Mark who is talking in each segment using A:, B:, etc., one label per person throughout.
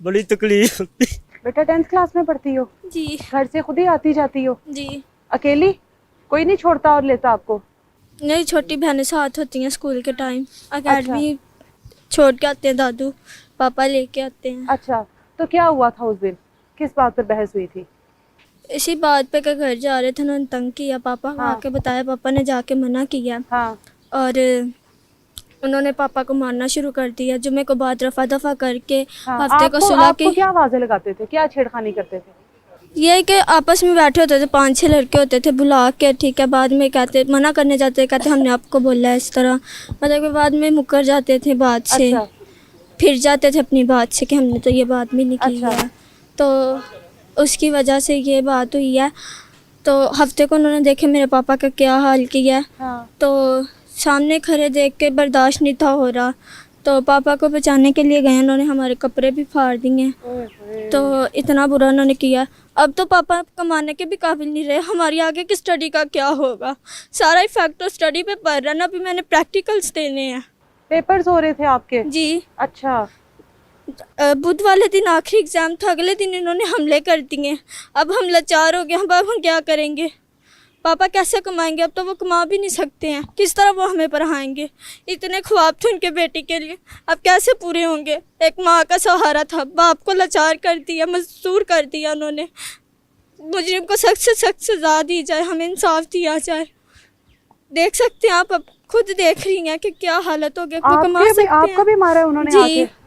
A: बड़ी तकलीफ होती।
B: बेटा 10th क्लास में पढ़ती हो?
C: जी
B: घर से खुद ही आती जाती हो?
C: जी।
B: अकेली? कोई नहीं छोड़ता और लेता आपको?
C: नहीं, छोटी बहनें साथ होती हैं स्कूल के टाइम। अकेडमी
B: अच्छा।
C: छोड़ के आते हैं दादू, पापा लेके आते हैं।
B: अच्छा, तो क्या हुआ था उस दिन, किस बात पर बहस हुई थी?
C: इसी बात पे के घर जा रहे थे, उन्होंने तंग किया, पापा को
B: हाँ।
C: आके बताया, पापा ने जाके मना किया
B: हाँ।
C: और उन्होंने पापा को मारना शुरू कर दिया। जुमे को बाद रफा दफा करके
B: हाँ।
C: हफ्ते को
B: आपको
C: सुलह
B: आपको
C: के
B: क्या आवाजें लगाते थे, क्या छेड़खानी करते थे?
C: ये कि आपस में बैठे होते थे, 5-6 लड़के होते थे, बुला के, ठीक है, बाद में कहते, मना करने जाते, कहते हमने आपको बोला है इस तरह, मतलब कि बाद में मुकर जाते थे बात से।
B: अच्छा।
C: फिर जाते थे अपनी बात से कि हमने तो ये बात भी नहीं की
B: अच्छा।
C: है, तो उसकी वजह से ये बात हुई है। तो हफ्ते को उन्होंने देखे मेरे पापा का क्या हाल किया,
B: हाँ।
C: तो सामने खड़े देख के बर्दाश्त नहीं था हो रहा, तो पापा को बचाने के लिए गए, उन्होंने हमारे कपड़े भी फाड़ दिए। तो इतना बुरा उन्होंने किया। अब तो पापा कमाने के भी काबिल नहीं रहे, हमारी आगे की स्टडी का क्या होगा? सारा इफेक्ट तो स्टडी पे पड़ रहा है ना। अभी मैंने प्रैक्टिकल्स देने हैं।
B: पेपर्स हो रहे थे आपके?
C: जी।
B: अच्छा।
C: बुध वाले दिन आखिरी एग्ज़ाम था, अगले दिन इन्होंने हमले कर दिए। अब हम लाचार हो गए, अब हम क्या करेंगे? पापा कैसे कमाएंगे? अब तो वो कमा भी नहीं सकते हैं, किस तरह वो हमें पढ़ाएंगे? इतने ख्वाब थे उनके बेटी के लिए, अब कैसे पूरे होंगे? एक माँ का सहारा था, बाप को लाचार कर दिया, मजदूर कर दिया उन्होंने। मुजरिम को सख्त से सख्त सजा दी जाए, हमें इंसाफ दिया जाए। देख सकते हैं आप, अब खुद देख रही हैं कि क्या हालत हो गई। वो कमा सकते हैं।
B: आपको भी मारा है उन्होंने
C: जी।
B: आके?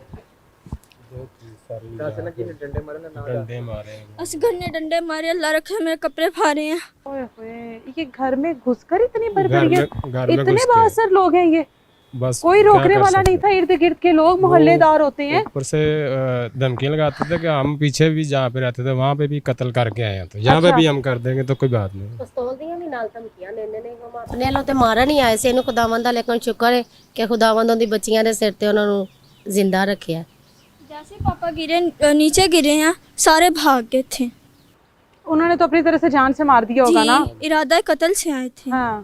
A: डंडे मारे।
C: असगर ने डंडे मारे, अल्लाह रखे मेरे कपड़े फाड़े हैं।
B: ओए होए, ये घर में घुसकर इतनी
A: घर
B: बर्बरी है?
A: में
B: इतने
A: घुस के।
B: बासर लोग हैं ये,
A: बस
B: कोई
A: क्या
B: रोकने
A: कर
B: वाला
A: सकते
B: नहीं था। इर्द गिर्द के लोग
A: वो
B: मोहल्लेदार होते हैं।
A: ऊपर से धमकियां लगाते थे कि हम पीछे भी जहाँ पे रहते थे वहाँ पे भी कत्ल करके आए हैं, तो यहाँ पे
B: अच्छा।
A: भी हम कर देंगे, तो कोई बात नहीं।
D: ਪਿਸਤੌਲ ਦੀਆਂ ਵੀ ਨਾਲ ਧਮਕੀਆਂ ਲੈਂਦੇ ਨੇ। ਉਹ ਆਪਣੇ ਵੱਲੋਂ ਤੇ ਮਾਰਨ ਹੀ ਆਏ ਸੀ ਇਹਨੂੰ, ਖੁਦਾਵੰਦ ਦਾ, ਲੇਕਿਨ ਸ਼ੁਕਰ ਹੈ ਕਿ ਖੁਦਾਵੰਦ ਉਹਦੀ ਬੱਚੀਆਂ ਦੇ ਸਿਰ ਤੇ ਉਹਨਾਂ ਨੂੰ ਜ਼ਿੰਦਾ ਰੱਖਿਆ।
C: जैसे पापा गिरे, नीचे गिरे हैं, सारे भाग गए थे।
B: उन्होंने तो अपनी तरह से जान से मार दिया होगा ना?
C: जी, इरादा कत्ल से आए थे।
B: हाँ।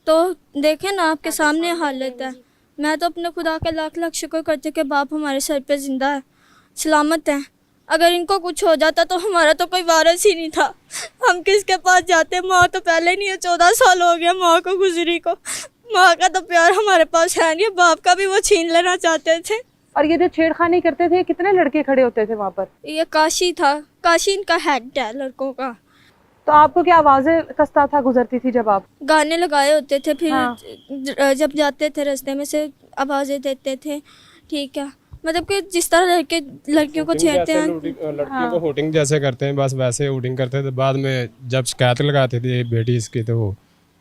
C: तो देखें ना, आपके सामने हालत है। मैं तो अपने खुदा का लाख लाख शुक्र करती हूँ कि बाप हमारे सर पे ज़िंदा है, सलामत है। अगर इनको कुछ हो जाता तो हमारा तो कोई वारिस ही नहीं था, हम किसके पास जाते? माँ तो पहले नहीं है, 14 साल हो गया माँ को गुजरी को। माँ का तो प्यार हमारे पास है नहीं, बाप का भी वो छीन लेना चाहते थे।
B: और ये जो छेड़खानी करते थे, कितने लड़के खड़े होते थे वहाँ पर?
C: ये काशी था, काशी इनका हेड है लड़कों का।
B: तो आपको क्या आवाजें कसता था गुजरती थी जब आप?
C: गाने लगाए होते थे, फिर
B: हाँ।
C: जब जाते थे रास्ते में से आवाज़ें देते थे, ठीक है, मतलब कि जिस तरह लड़के लड़कियों को छेड़ते हैं।
A: लड़कियों को होटिंग जैसे करते हैं, बस वैसे होटिंग करते थे। बाद में जब शिकायत लगाती थी बेटी इसकी, तो वो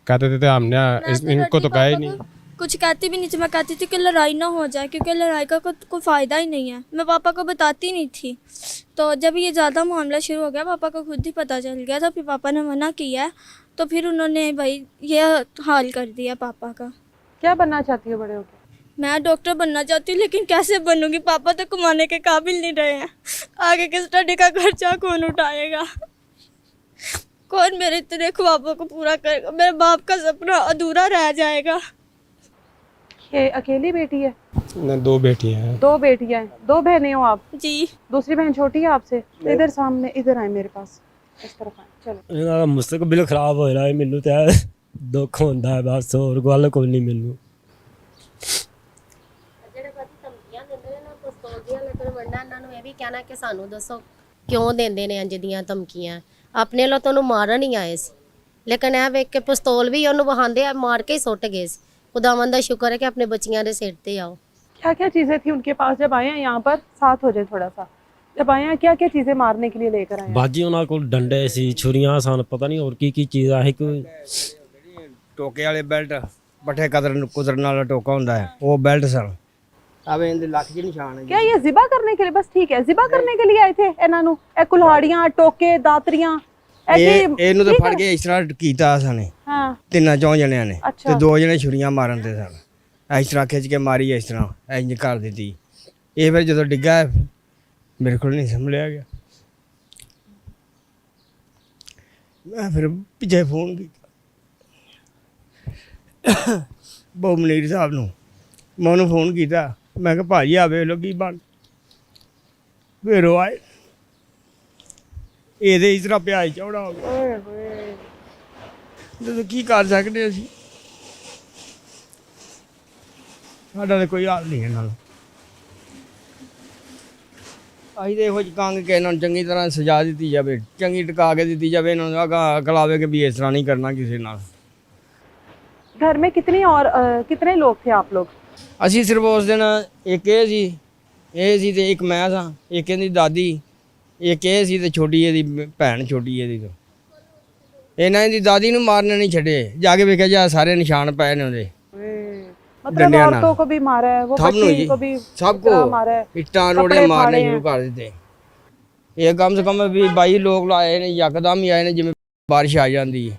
A: कहते थे हमने इनको तो कहा ही नहीं।
C: कुछ कहती भी नहीं थी, मैं कहती थी कि लड़ाई ना हो जाए, क्योंकि लड़ाई का कोई फ़ायदा ही नहीं है। मैं पापा को बताती नहीं थी। तो जब ये ज़्यादा मामला शुरू हो गया, पापा को खुद ही पता चल गया था, फिर पापा ने मना किया, तो फिर उन्होंने भाई ये हाल कर दिया पापा का।
B: क्या बनना चाहती हो बड़े होकर?
C: मैं डॉक्टर बनना चाहती हूँ, लेकिन कैसे बनूंगी? पापा तो कमाने के काबिल नहीं रहे हैं, आगे के स्टडी का खर्चा कौन उठाएगा? कौन मेरे इतने ख्वाबों को पूरा करेगा? मेरे बाप का सपना अधूरा रह जाएगा।
B: ये अकेली बेटी है?
A: न, 2 बेटियां हैं।
B: 2 बेटियां हैं। 2 बहनें हो आप?
C: जी।
B: दूसरी बहन छोटी है आपसे? तो इधर सामने, इधर आए मेरे पास, इस तरफ आए, चलो।
E: ਇਹਨਾਂ ਦਾ ਮੁਸਤਕਬਲ ਖਰਾਬ ਹੋ ਰਿਹਾ ਹੈ, ਮੈਨੂੰ ਤੇ ਦੁੱਖ ਹੁੰਦਾ ਹੈ, ਬਸ ਹੋਰ ਗੱਲ ਕੋਈ ਨਹੀਂ ਮੈਨੂੰ।
D: ਜਿਹੜੇ ਬਾਕੀ ਧਮਕੀਆਂ ਦਿੰਦੇ ਨੇ ਨਾ ਪਿਸਤੌਲ ਦੀਆਂ, ਲੇਕਿਨ ਵੰਡਾ ਇਹਨਾਂ ਨੂੰ ਇਹ ਵੀ ਕਹਿਣਾ ਕਿ ਸਾਨੂੰ ਦੱਸੋ ਕਿਉਂ ਦਿੰਦੇ ਨੇ ਇੰਜ ਦੀਆਂ ਧਮਕੀਆਂ। ਆਪਣੇ ਵੱਲੋਂ ਤੁਹਾਨੂੰ ਮਾਰਨ ਹੀ ਆਏ ਸੀ, ਲੇਕਿਨ ਇਹ ਵੇਖ ਕੇ ਪਿਸਤੌਲ ਵੀ ਉਹਨੂੰ ਵਹਾਉਂਦੇ ਆ, ਮਾਰ ਕੇ ਹੀ ਸੁੱਟ ਗਏ ਸੀ। खुदावंद का शुक्र है कि अपने बच्चियां दे सिर ते आओ।
B: क्या क्या चीजें थी उनके पास जब आए हैं यहाँ पर? साथ हो जाए थोड़ा सा। जब आए हैं क्या क्या चीजें मारने के लिए लेकर आए हैं?
E: ਬਾਜੀ ਉਹਨਾਂ ਕੋਲ ਡੰਡੇ ਸੀ, ਛੁਰੀਆਂ ਸਨ, ਪਤਾ ਨਹੀਂ ਹੋਰ ਕੀ ਕੀ ਚੀਜ਼ਾਂ ਸੀ। ਕੋਈ
F: ਟੋਕੇ ਵਾਲੇ ਬੈਲਟ, ਪੱਠੇ ਕੁਤਰਨ ਵਾਲਾ ਟੋਕਾ ਹੁੰਦਾ ਹੈ, ਉਹ ਬੈਲਟ ਸਨ। ਆਵੇ ਇਹਦੇ ਲੱਕ 'ਚ ਨਿਸ਼ਾਨ ਹੈ।
B: क्या ये जिबा करने के लिए? बस ठीक है, जिबा करने के लिए आए थे इन्हां नू? ए कुल्हाड़ियां, टोके, दातरियां
F: ਇਹਨੂੰ ਤਾਂ ਫੜ ਕੇ ਇਸ ਤਰ੍ਹਾਂ ਕੀਤਾ ਸਾਨੇ।
B: हाँ।
F: 3-4 ਜਣਿਆਂ ਨੇ,
B: अच्छा।
F: ਤੇ 2 ਜਣੇ ਛੁਰੀਆਂ ਮਾਰਨ ਤੇ ਸਨ। ਇਸ ਤਰ੍ਹਾਂ ਖਿੱਚ ਕੇ ਮਾਰੀ, ਇਸ ਤਰ੍ਹਾਂ ਇੰਜ ਕਰ ਦਿੱਤੀ। ਇਹ ਫਿਰ ਜਦੋਂ ਡਿੱਗਾ ਮੇਰੇ ਕੋਲ ਨਹੀਂ ਸੰਭਲਿਆ ਗਿਆ, ਮੈਂ ਫਿਰ ਪਿੱਛੇ ਫੋਨ ਕੀਤਾ ਬਹੁ ਮਨੀਰ ਸਾਹਿਬ ਨੂੰ। ਮੈਂ ਉਹਨੂੰ ਫੋਨ ਕੀਤਾ, ਮੈਂ ਕਿਹਾ ਭਾਜੀ ਆ ਵੇਖ ਲਓ ਕੀ ਬਣ। ਫਿਰ ਉਹ ਆਏ ਇਹਦੇ ਇਸ ਤਰ੍ਹਾਂ ਪਿਆਜ ਚੌੜਾ ਹੋ ਗਿਆ।
B: ओए होए
F: ਦੱਸੋ ਕੀ ਕਰ ਸਕਦੇ ਅਸੀਂ, ਸਾਡਾ ਤਾਂ ਕੋਈ ਹਾਲ ਨਹੀਂ ਇਹਨਾਂ ਨਾਲ। ਅਸੀਂ ਤਾਂ ਇਹੋ ਜਿਹੀ ਕਹਾਂਗੇ ਕਿ ਇਹਨਾਂ ਨੂੰ ਚੰਗੀ ਤਰ੍ਹਾਂ ਸਜ਼ਾ ਦਿੱਤੀ ਜਾਵੇ, ਚੰਗੀ ਟਿਕਾ ਕੇ ਦਿੱਤੀ ਜਾਵੇ, ਇਹਨਾਂ ਨੂੰ ਅਕਲ ਆਵੇ ਕਿ ਵੀ ਇਸ ਤਰ੍ਹਾਂ ਨਹੀਂ ਕਰਨਾ ਕਿਸੇ ਨਾਲ।
B: घर में कितने लोग थे आप लोग?
F: ਅਸੀਂ ਸਿਰਫ ਉਸ ਦਿਨ ਇੱਕ ਇਹ ਸੀ ਤੇ ਇੱਕ ਮੈਂ ਸਾਂ, ਇੱਕ ਇਹਦੀ ਦਾਦੀ, ਇੱਕ ਇਹ ਸੀ ਤੇ ਛੋਟੀ ਇਹਦੀ ਭੈਣ, ਛੋਟੀ ਇਹਦੀ ਤੋਂ। ਇਹਨਾਂ ਦੀ ਦਾਦੀ ਨੂੰ ਮਾਰਨੇ ਨਹੀਂ ਛੱਡੇ, ਜਾ ਕੇ ਵੇਖਿਆ ਜਾ ਸਾਰੇ ਨਿਸ਼ਾਨ ਪਏ ਨੇ ਉਹਦੇ।
B: मतलब
F: डंडिया
B: औरतों को भी मारा है, वो
F: सब नु
B: बच्ची
F: जी,
B: को भी
F: सबको
B: मारा है।
F: ਇੱਟਾਂ ਰੋੜੇ
B: कपड़े
F: ਮਾਰਨੇ
B: फाड़े
F: ਸ਼ੁਰੂ
B: हैं।
F: ਕਰ ਦਿੱਤੇ। ਇਹ ਕਮ ਸੇ ਕਮ ਵੀ 22 ਲੋਕ ਲਾਏ ਨੇ, ਯਕਦਮ ਹੀ ਆਏ ਨੇ ਜਿਵੇਂ ਬਾਰਿਸ਼ ਆ ਜਾਂਦੀ ਹੈ।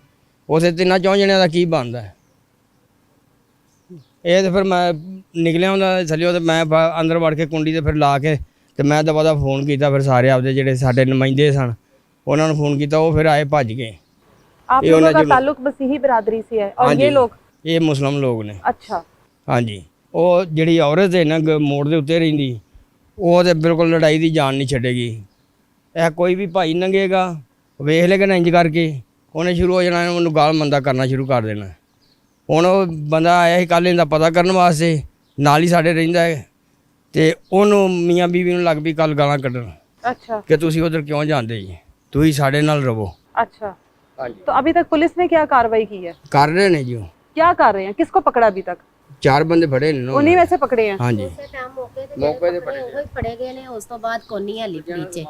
F: ਉਸੇ ਤਿੰਨਾਂ ਚੌਂ ਜਣਿਆਂ ਦਾ ਕੀ ਬਣਦਾ ਹੈ? ਇਹ ਤੇ ਫਿਰ ਮੈਂ ਨਿਕਲਿਆ ਹੁੰਦਾ ਥੱਲਿਓ ਤੇ ਮੈਂ ਅੰਦਰ ਵੜ ਕੇ ਕੁੰਡੀ ਤੇ ਫਿਰ ਲਾ ਕੇ ਤੇ ਮੈਂ ਦਵਾ ਦਾ ਫੋਨ ਕੀਤਾ, ਫਿਰ ਸਾਰੇ ਆਪਦੇ ਜਿਹੜੇ ਸਾਡੇ ਨੁਮਾਇੰਦੇ ਸਨ ਉਹਨਾਂ ਨੂੰ ਫੋਨ ਕੀਤਾ, ਉਹ ਫਿਰ ਆਏ ਭੱਜ ਗਏ।
B: आप
F: ये
B: लोगों
F: होना
B: का
F: जो-
B: ताल्लुक बसीही बिरादरी से है और
F: हाँ
B: ये
F: जी।
B: लोग?
F: ਇਹ ਮੁਸਲਮ ਲੋਕ ਨੇ।
B: अच्छा।
F: ਹਾਂਜੀ, ਉਹ ਜਿਹੜੀ ਔਰਤ ਹੈ ਨਾ ਮੋੜ ਦੇ ਉੱਤੇ ਰਹਿੰਦੀ, ਉਹ ਤੇ ਬਿਲਕੁਲ ਲੜਾਈ ਦੀ ਜਾਨ ਨਹੀਂ ਛੱਡੇਗੀ। ਇਹ ਕੋਈ ਵੀ ਭਾਈ ਲੰਘੇਗਾ ਵੇਖ ਲੇਗਾ ਨਾ ਇੰਜ ਕਰਕੇ ਉਹਨੇ ਸ਼ੁਰੂ ਹੋ ਜਾਣਾ, ਉਹਨੂੰ ਗਾਲ ਮੰਦਾ ਕਰਨਾ ਸ਼ੁਰੂ ਕਰ ਦੇਣਾ। ਹੁਣ ਉਹ ਬੰਦਾ ਆਇਆ ਸੀ ਕੱਲ੍ਹ ਇਹਦਾ ਪਤਾ ਕਰਨ ਵਾਸਤੇ, ਨਾਲ ਹੀ ਸਾਡੇ ਰਹਿੰਦਾ ਹੈ, ਤੇ ਉਹਨੂੰ ਮੀਆਂ ਬੀਵੀ ਨੂੰ ਲੱਗ ਪਈ ਕੱਲ੍ਹ ਗਾਲਾਂ ਕੱਢਣ
B: अच्छा।
F: ਕਿ ਤੁਸੀਂ ਉਧਰ ਕਿਉਂ ਜਾਂਦੇ ਜੀ, ਤੁਸੀਂ ਸਾਡੇ ਨਾਲ ਰਹੋ।
B: अच्छा, तो अभी तक पुलिस ने क्या कार्रवाई की है?
F: ਕਰ ਰਹੇ ਨੇ ਜੀ, ਉਹ
B: क्या कर रहे हैं? किसको पकड़ा अभी तक?
F: 4 ਬੰਦੇ ਫੜੇ ਨੇ ਨਾ
B: उन्हीं में से पकड़े हैं।
F: ਹਾਂਜੀ।
D: ਉਸੇ ਟਾਈਮ ਮੌਕੇ ਤੇ ਫੜੇ ਗਏ ਨੇ, ਉਸ ਤੋਂ ਬਾਅਦ ਕੋਨੀ ਹਲੀ ਨੀਚੇ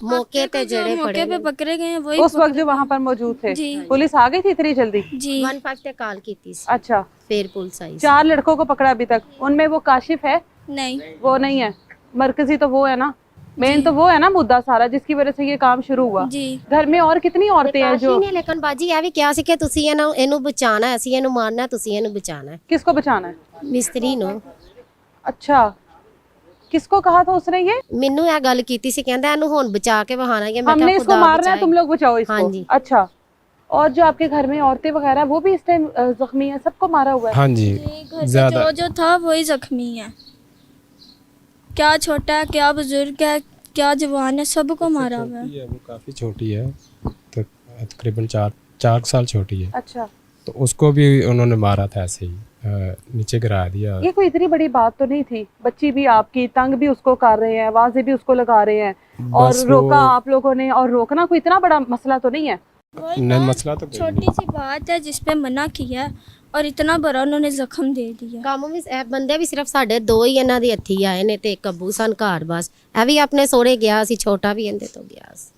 D: ਮੌਕੇ ਤੇ ਜਿਹੜੇ
C: मौके
D: ਫੜੇ
C: पे पकड़े गए हैं वही
B: उस वक्त जो वहाँ पर मौजूद थे,
C: जी।
B: पुलिस आ गई थी इतनी जल्दी?
C: जी
D: 15 ਤੇ ਕਾਲ ਕੀਤੀ ਸੀ,
B: अच्छा।
D: ਫਿਰ ਪੁਲਿਸ ਆਈ।
B: 4 लड़कों को पकड़ा अभी तक, उनमें वो काशिफ है?
C: नहीं
B: वो नहीं है। मरकजी तो वो है ना, मेन तो वो है ना मुद्दा सारा जिसकी वजह से ये काम शुरू हुआ।
C: जी
B: घर में और कितनी औरतें हैं जो?
D: ਕਾਸ਼ੀ ਨੇ ਲੇਕਿਨ ਬਾਜੀ ਇਹ ਵੀ ਕਿਹਾ ਸੀ ਕਿ ਤੁਸੀਂ ਇਹਨੂੰ ਬਚਾਣਾ, ਅਸੀਂ ਇਹਨੂੰ ਮਾਰਨਾ, ਤੁਸੀਂ ਇਹਨੂੰ ਬਚਾਣਾ।
B: किसको बचाना है?
D: ਮਿਸਤਰੀ ਨੂੰ।
B: अच्छा, किसको कहा था उसने ये?
D: ਮੈਨੂੰ ਇਹ ਗੱਲ ਕੀਤੀ ਸੀ, ਕਹਿੰਦਾ ਇਹਨੂੰ ਹੁਣ ਬਚਾ ਕੇ ਵਹਾਣਾ ਕਿ ਮੈਂ
B: हमने
D: ਕਿਹਾ
B: इसको
D: खुदा
B: मारना है,
D: बचाए।
B: तुम लोग बचाओ इसको।
D: हाँ जी।
B: अच्छा, और जो आपके घर में औरतें वगैरह वो भी इस टाइम जख्मी है, सबको मारा हुआ है?
A: हाँ जी,
C: घर से
A: ज़्यादा
C: जो था वही जख्मी है, क्या छोटा है क्या बुजुर्ग है क्या जवान है, सबको मारा हुआ है।
A: छोटी है, वो काफ़ी छोटी है, तो तकरीबन 4 साल छोटी है।
B: अच्छा,
A: तो उसको भी उन्होंने मारा था ऐसे ही, नीचे गिरा दिया।
B: ये कोई इतनी बड़ी बात तो नहीं थी। बच्ची भी आपकी, तंग भी उसको कर रहे हैं, आवाजें भी उसको लगा रहे हैं, और
A: बस
B: रोका
A: वो-
B: आप लोगों ने, और रोकना कोई इतना बड़ा मसला तो नहीं है।
A: नहीं, मसला तो कोई
C: छोटी सी बात है जिसपे मना किया है और इतना बड़ा उन्होंने जख्म दे दिया।
D: ਕੰਮ ਵੀ ਇਹ ਬੰਦੇ ਵੀ ਸਿਰਫ ਸਾਡੇ 2 ਹੀ ਇਹਨਾਂ ਦੇ ਹੱਥੀ ਆਏ ਨੇ ਤੇ ਇੱਕ ਅੱਬੂ ਸਨ ਘਰ, ਬਸ ਇਹ ਵੀ ਆਪਣੇ ਸੋਹਰੇ ਗਿਆ ਸੀ, ਛੋਟਾ ਵੀ ਇਹਦੇ ਤੋਂ ਗਿਆ ਸੀ।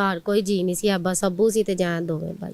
D: ਘਰ ਕੋਈ ਜੀ ਨਹੀਂ ਸੀ, ਬਸ ਅੱਬੂ ਸੀ ਤੇ ਜਾਂ ਦੋਵੇਂ ਭਾਈ